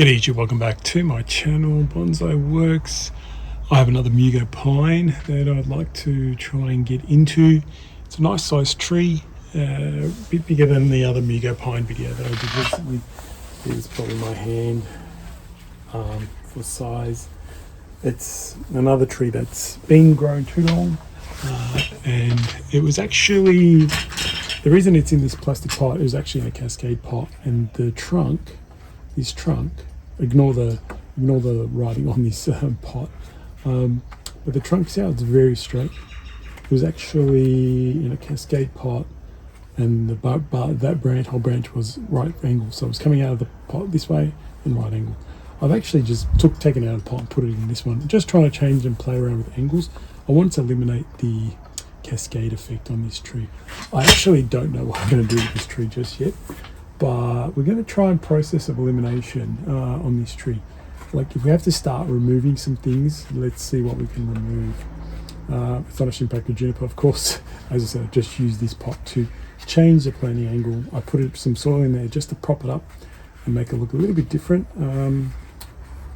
G'day YouTube, welcome back to my channel, Bonsai Works. I have another Mugo Pine that I'd like to try and get into. It's a nice sized tree, a bit bigger than the other Mugo Pine video that I did recently. It's probably my hand for size. It's another tree that's been grown too long, and it was actually, the reason it's in this plastic pot, it was actually in a cascade pot, and the trunk, this trunk, ignore the writing on this pot, but the trunk sounds very straight. It was actually in a cascade pot, and that whole branch was right angle, so it was coming out of the pot this way and right angle. I've actually just taken it out of the pot and put it in this one, just trying to change and play around with angles. I wanted to eliminate the cascade effect on this tree. I actually don't know what I'm going to do with this tree just yet, but we're going to try and process of elimination on this tree. Like, if we have to start removing some things, let's see what we can remove. Astonishing Packer Juniper, of course. As I said, I just used this pot to change the planting angle. I put some soil in there just to prop it up and make it look a little bit different,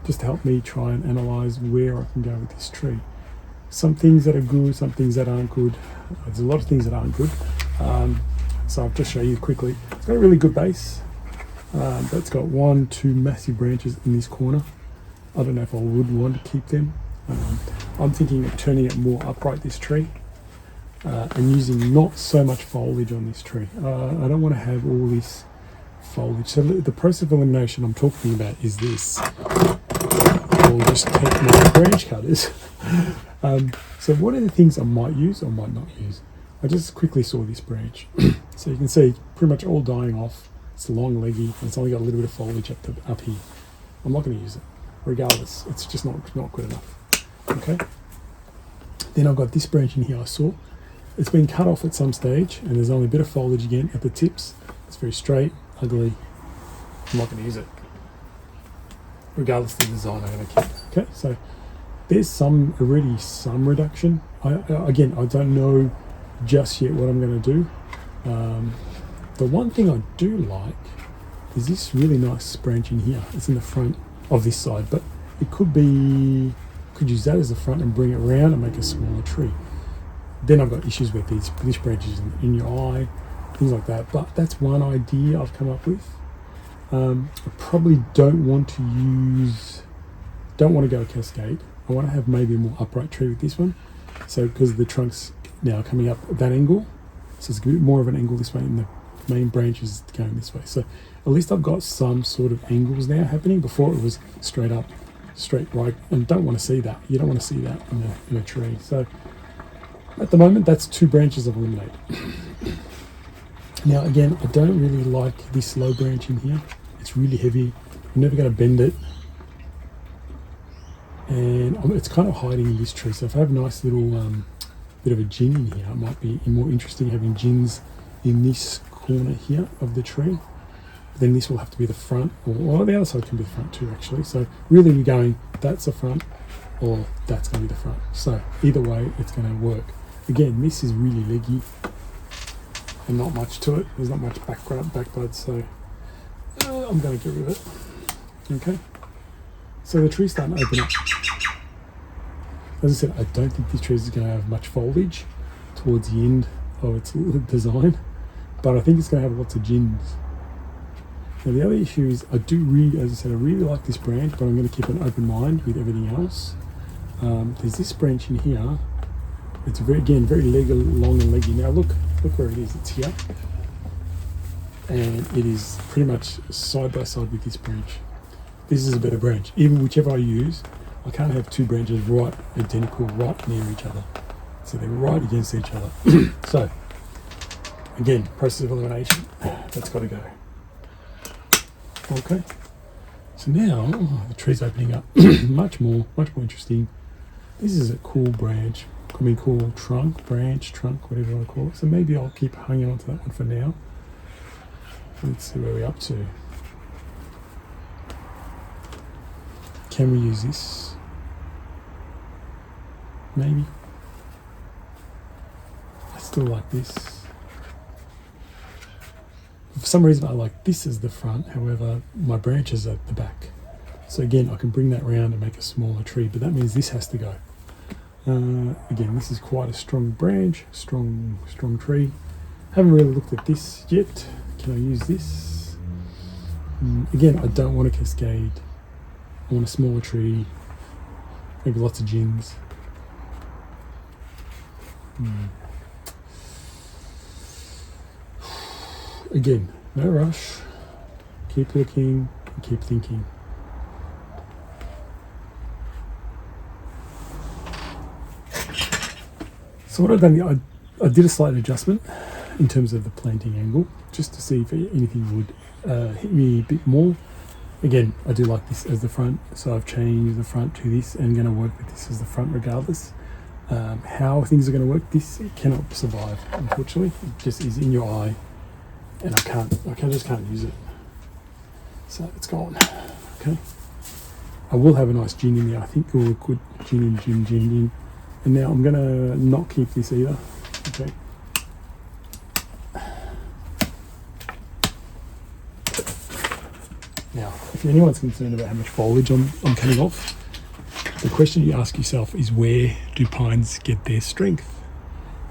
just to help me try and analyze where I can go with this tree. Some things that are good, some things that aren't good. There's a lot of things that aren't good. So I'll just show you quickly. It's got a really good base, but it's got two massive branches in this corner. I don't know if I would want to keep them. I'm thinking of turning it more upright, this tree, and using not so much foliage on this tree. I don't want to have all this foliage. So the process of elimination I'm talking about is this. I'll just take my branch cutters. So what are the things I might use or might not use? I just quickly saw this branch. So you can see pretty much all dying off. It's long, leggy, and it's only got a little bit of foliage up here. I'm not going to use it. Regardless, it's just not good enough. Okay. Then I've got this branch in here I saw. It's been cut off at some stage, and there's only a bit of foliage again at the tips. It's very straight, ugly. I'm not going to use it. Regardless of the design, I'm going to keep. Okay, so there's already some reduction. Again, I don't know just yet what I'm going to do. The one thing I do like is this really nice branch in here. It's in the front of this side, but it could use that as the front and bring it around and make a smaller tree. Then I've got issues with these branches in your eye, things like that, but that's one idea I've come up with. I probably don't want to go cascade. I want to have maybe a more upright tree with this one. So because the trunk's now coming up at that angle, so it's a bit more of an angle this way, and the main branch is going this way. So at least I've got some sort of angles now happening. Before it was straight up, straight right, and don't want to see that. You don't want to see that in a tree. So at the moment, that's two branches I've eliminated. Now again, I don't really like this low branch in here. It's really heavy. I'm never going to bend it, and it's kind of hiding in this tree. So if I have a nice little bit of a jin in here, it might be more interesting having jins in this corner here of the tree. Then this will have to be the front, or the other side can be the front too, actually. So really we're going, that's the front, or that's going to be the front. So either way, it's going to work. Again, this is really leggy and not much to it. There's not much backbud, so I'm going to get rid of it. Okay. So the tree's starting to open up. As I said, I don't think this tree is going to have much foliage towards the end of its design, but I think it's going to have lots of jins. Now the other issue is as I said, I really like this branch, but I'm going to keep an open mind with everything else. There's this branch in here. It's very long and leggy. Now look where it is. It's here, and it is pretty much side by side with this branch. This is a better branch. Even whichever I use, I can't have two branches right identical, right near each other. So they're right against each other. So again, process of elimination. That's got to go. Okay. So now the tree's opening up. much more interesting. This is a cool branch. Could be cool branch, trunk, whatever you want to call it. So maybe I'll keep hanging on to that one for now. Let's see where we're up to. Can we use this? Maybe. I still like this. For some reason I like this as the front, however my branches are at the back. So again, I can bring that round and make a smaller tree, but that means this has to go. Again, this is quite a strong branch, strong tree. Haven't really looked at this yet. Can I use this? Again, I don't want a cascade. I want a smaller tree, maybe lots of jins. Again, no rush. Keep looking, keep thinking. So what I've done, I did a slight adjustment in terms of the planting angle, just to see if anything would hit me a bit more. Again, I do like this as the front, so I've changed the front to this and going to work with this as the front regardless. How things are going to work, this cannot survive, unfortunately. It just is in your eye, and I just can't use it. So it's gone. Okay. I will have a nice gin in there. I think it will look good. Gin. And now I'm going to not keep this either. Okay. Now, if anyone's concerned about how much foliage I'm cutting off, the question you ask yourself is, where do pines get their strength?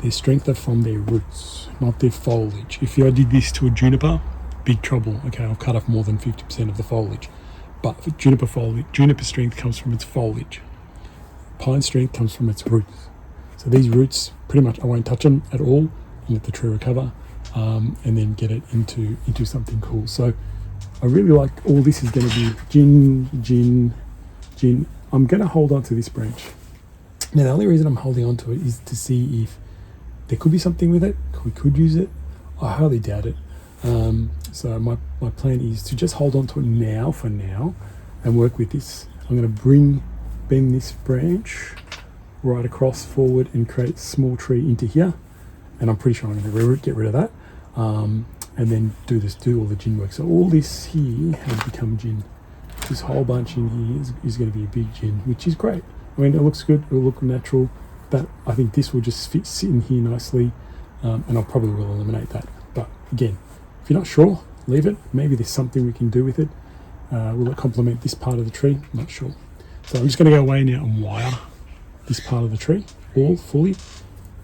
Their strength are from their roots, not their foliage. If I did this to a juniper, big trouble. Okay, I'll cut off more than 50% of the foliage. But for juniper strength comes from its foliage. Pine strength comes from its roots. So these roots, pretty much, I won't touch them at all and let the tree recover, and then get it into something cool. So I really like, all this is going to be gin. I'm going to hold on to this branch. Now the only reason I'm holding on to it is to see if there could be something with it. We could use it. I highly doubt it. So my plan is to just hold on to it for now and work with this. I'm going to bend this branch right across forward and create a small tree into here, and I'm pretty sure I'm going to get rid of that, and then do all the gin work. So all this here has become gin. This whole bunch in here is going to be a big gin, which is great. I mean, it looks good, it will look natural. That, I think this will just sit in here nicely, and I probably will eliminate that. But again, if you're not sure, leave it. Maybe there's something we can do with it. Will it complement this part of the tree? I'm not sure. So I'm just going to go away now and wire this part of the tree all fully,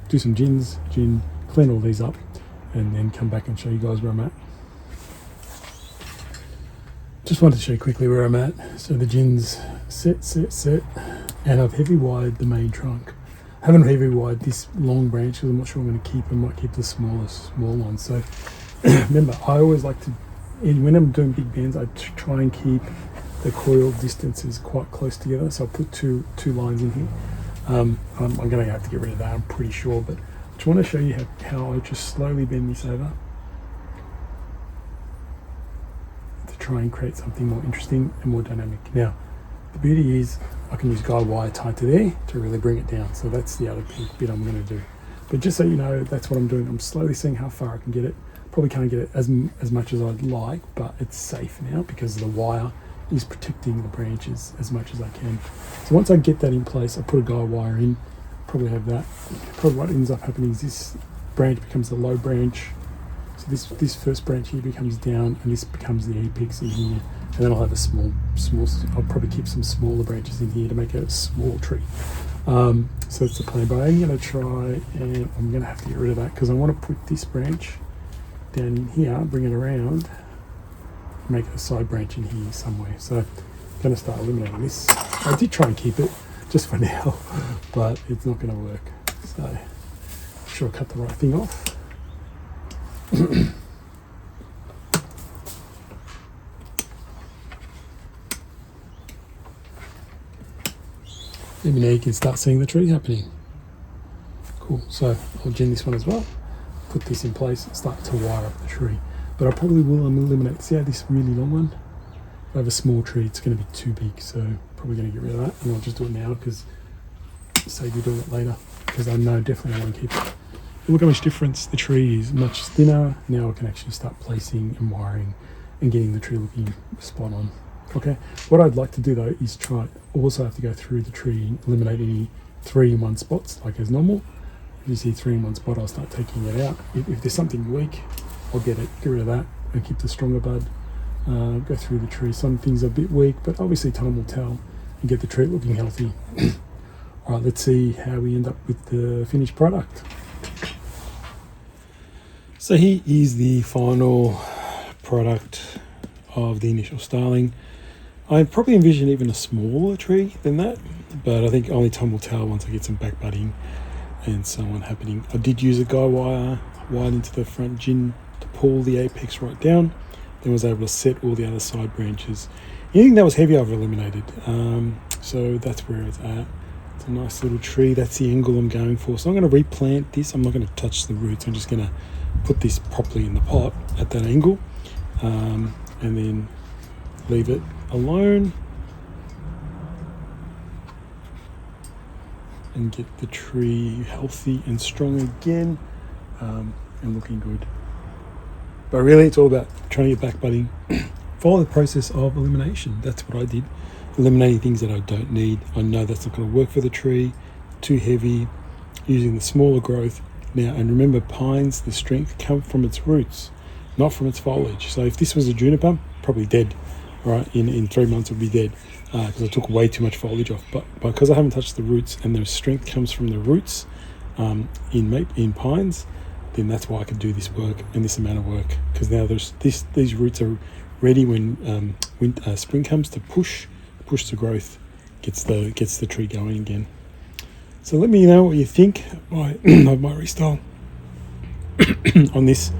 do some gin, clean all these up, and then come back and show you guys where I'm at. Just wanted to show you quickly where I'm at. So the gins set, and I've heavy wired the main trunk. I haven't heavy wired this long branch because I'm not sure I'm going to keep. I might keep the small ones. So remember, I always like to, when I'm doing big bends, I try and keep the coil distances quite close together. So I'll put two lines in here. I'm going to have to get rid of that, I'm pretty sure, but I just want to show you how I just slowly bend this over to try and create something more interesting and more dynamic. Now, the beauty is I can use guide wire tied to there to really bring it down. So that's the other bit I'm going to do. But just so you know, that's what I'm doing. I'm slowly seeing how far I can get it. Probably can't get it as much as I'd like, but it's safe now because the wire is protecting the branches as much as I can. So once I get that in place, I put a guide wire in, probably have that. Probably what ends up happening is this branch becomes the low branch. So this first branch here becomes down, and this becomes the apex in here. And then I'll have a small, I'll probably keep some smaller branches in here to make a small tree. So that's the plan, but I'm going to try, and I'm going to have to get rid of that because I want to put this branch down in here, bring it around, make a side branch in here somewhere. So I'm going to start eliminating this. I did try and keep it just for now, but it's not going to work. So I'm sure I cut the right thing off. Maybe now you can start seeing the tree happening. Cool, so I'll gin this one as well, put this in place and start to wire up the tree. But I probably will eliminate, see how this really long one? If I have a small tree, it's going to be too big, so probably going to get rid of that, and I'll just do it now because save you doing it later, because I know definitely I want to keep it. Look how much difference the tree is, much thinner. Now I can actually start placing and wiring and getting the tree looking spot on. Okay, what I'd like to do though is try, also have to go through the tree and eliminate any 3-in-1 spots like as normal. If you see 3-in-1 spot, I'll start taking it out. If there's something weak, I'll get rid of that and keep the stronger bud. go through the tree. Some things are a bit weak, but obviously time will tell and get the tree looking healthy. All right, let's see how we end up with the finished product. So here is the final product of the initial styling. I probably envision even a smaller tree than that, but I think only time will tell once I get some back budding and so on happening. I did use a guy wire right into the front jin to pull the apex right down, then was able to set all the other side branches. Anything that was heavy I've eliminated, so that's where it's at. It's a nice little tree. That's the angle I'm going for. So I'm going to replant this. I'm not going to touch the roots. I'm just going to put this properly in the pot at that angle, and then leave it alone and get the tree healthy and strong again, and looking good. But really it's all about trying to get back budding. Follow the process of elimination. That's what I did. Eliminating things that I don't need. I know that's not going to work for the tree, too heavy, using the smaller growth. Now, and remember, pines, the strength comes from its roots, not from its foliage. So if this was a juniper, probably dead, right? In 3 months it would be dead, because I took way too much foliage off. But because I haven't touched the roots and the strength comes from the roots in pines, then that's why I could do this work and this amount of work, because now these roots are ready when spring comes to push the growth, gets the tree going again. So let me know what you think of my restyle on this.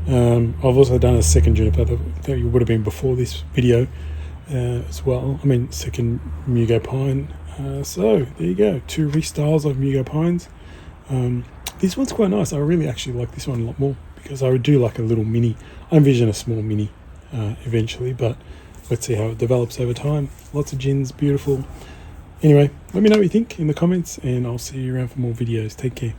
I've also done a second juniper that would have been before this video as well. I mean, second Mugo Pine. So there you go, 2 restyles of Mugo Pines. This one's quite nice. I really actually like this one a lot more, because I do like a little mini. I envision a small mini eventually, but let's see how it develops over time. Lots of jins, beautiful. Anyway, let me know what you think in the comments, and I'll see you around for more videos. Take care.